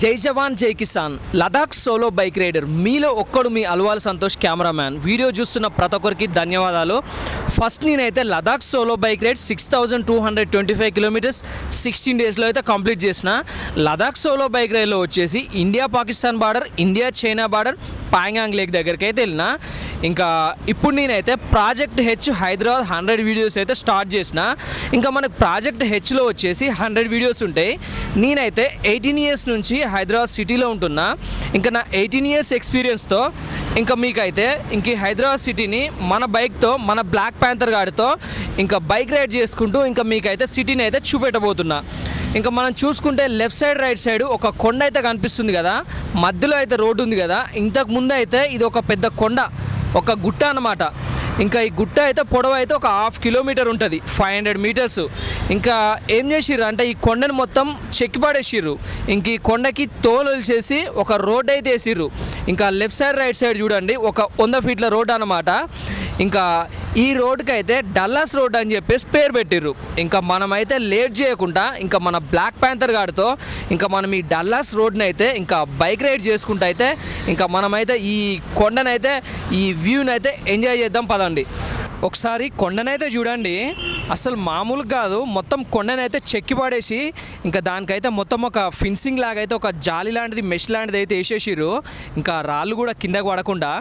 జై జవాన్ జై కిసాన్ లదాఖ్ సోలో బైక్ రైడర్ మీలో ఒక్కడు మీ అల్వాల్ సంతోష్ కెమెరామ్యాన్. వీడియో చూస్తున్న ప్రతి ఒక్కరికి ధన్యవాదాలు. ఫస్ట్ నేనైతే Ladakh solo bike ride 6225 kilometres 16 డేస్లో అయితే కంప్లీట్ చేసిన. లదాఖ్ సోలో బైక్ రైడ్లో వచ్చేసి India Pakistan border, India China border, Pangong lake దగ్గరికి అయితే వెళ్ళిన. ఇంకా ఇప్పుడు నేనైతే ప్రాజెక్ట్ హెచ్ హైదరాబాద్ 100 వీడియోస్ అయితే స్టార్ట్ చేసిన. ఇంకా మనకు ప్రాజెక్ట్ హెచ్లో వచ్చేసి 100 వీడియోస్ ఉంటాయి. నేనైతే 18 ఇయర్స్ నుంచి హైదరాబాద్ సిటీలో ఉంటున్నా. ఇంకా నా 18 ఇయర్స్ ఎక్స్పీరియన్స్తో ఇంకా మీకైతే ఇంక ఈ హైదరాబాద్ సిటీని మన బైక్తో, మన బ్లాక్ ప్యాంథర్ గాడితో ఇంకా బైక్ రైడ్ చేసుకుంటూ ఇంకా మీకైతే సిటీని అయితే చూపెట్టబోతున్నా. ఇంకా మనం చూసుకుంటే లెఫ్ట్ సైడ్ రైట్ సైడ్ ఒక కొండ అయితే కనిపిస్తుంది కదా, మధ్యలో అయితే రోడ్డు ఉంది కదా. ఇంతకు ముందు అయితే ఇది ఒక పెద్ద కొండ, ఒక గుట్ట అన్నమాట. ఇంకా ఈ గుట్ట అయితే పొడవు అయితే ఒక 1/2 కిలోమీటర్ ఉంటుంది, 500 మీటర్స్. ఇంకా ఏం చేసిర్రు అంటే ఈ కొండను మొత్తం చెక్కి పడేసిర్రు. ఇంక ఈ కొండకి తోలు చేసి ఒక రోడ్ అయితే వేసిర్రు. ఇంకా లెఫ్ట్ సైడ్ రైట్ సైడ్ చూడండి, ఒక 100 ఫీట్ల రోడ్ అన్నమాట. ఇంకా ఈ రోడ్కి అయితే డల్లాస్ రోడ్ అని చెప్పేసి పేరు పెట్టిర్రు. ఇంకా మనమైతే లేట్ చేయకుండా ఇంకా మన బ్లాక్ ప్యాంథర్ గాడితో ఇంకా మనం ఈ డల్లాస్ రోడ్ని అయితే ఇంకా బైక్ రైడ్ చేసుకుంటూ అయితే ఇంకా మనమైతే ఈ కొండనైతే, ఈ వ్యూనైతే ఎంజాయ్ చేద్దాం పదండి. ఒకసారి కొండనైతే చూడండి, అసలు మామూలుగా కాదు. మొత్తం కొండనైతే చెక్కి పడేసి ఇంకా దానికైతే మొత్తం ఒక ఫిన్సింగ్ లాగా అయితే ఒక జాలి లాంటిది, మెష్ లాంటిది అయితే వేసేసిర్రు. ఇంకా రాళ్ళు కూడా కిందకు పడకుండా.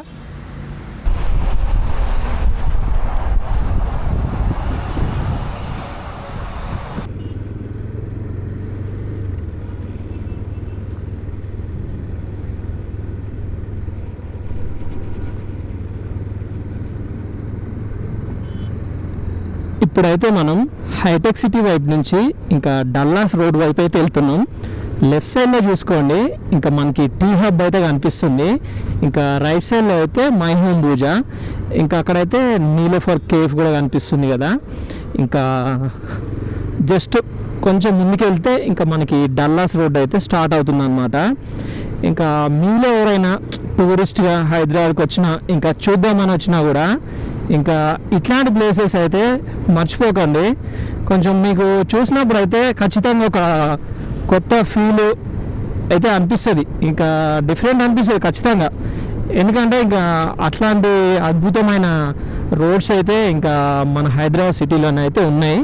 ఇప్పుడైతే మనం హైటెక్ సిటీ వైపు నుంచి ఇంకా డల్లాస్ రోడ్ వైపు అయితే వెళ్తున్నాం. లెఫ్ట్ సైడ్లో చూసుకోండి, ఇంకా మనకి టీ హబ్ అయితే కనిపిస్తుంది. ఇంకా రైట్ సైడ్లో అయితే మై హోమ్ భూజా, ఇంకా అక్కడైతే నీలోఫర్ కేఫ్ కూడా కనిపిస్తుంది కదా. ఇంకా జస్ట్ కొంచెం ముందుకు వెళ్తే ఇంకా మనకి డల్లాస్ రోడ్ అయితే స్టార్ట్ అవుతుంది అన్నమాట. ఇంకా మీలో ఎవరైనా టూరిస్ట్గా హైదరాబాద్కి వచ్చినా, ఇంకా చూద్దామని వచ్చినా కూడా ఇంకా ఇట్లాంటి ప్లేసెస్ అయితే మర్చిపోకండి. కొంచెం మీకు చూసినప్పుడు అయితే ఖచ్చితంగా ఒక కొత్త ఫీల్ అయితే అనిపిస్తుంది, ఇంకా డిఫరెంట్ అనిపిస్తుంది ఖచ్చితంగా. ఎందుకంటే ఇంకా అట్లాంటి అద్భుతమైన రోడ్స్ అయితే ఇంకా మన హైదరాబాద్ సిటీలోనే అయితే ఉన్నాయి.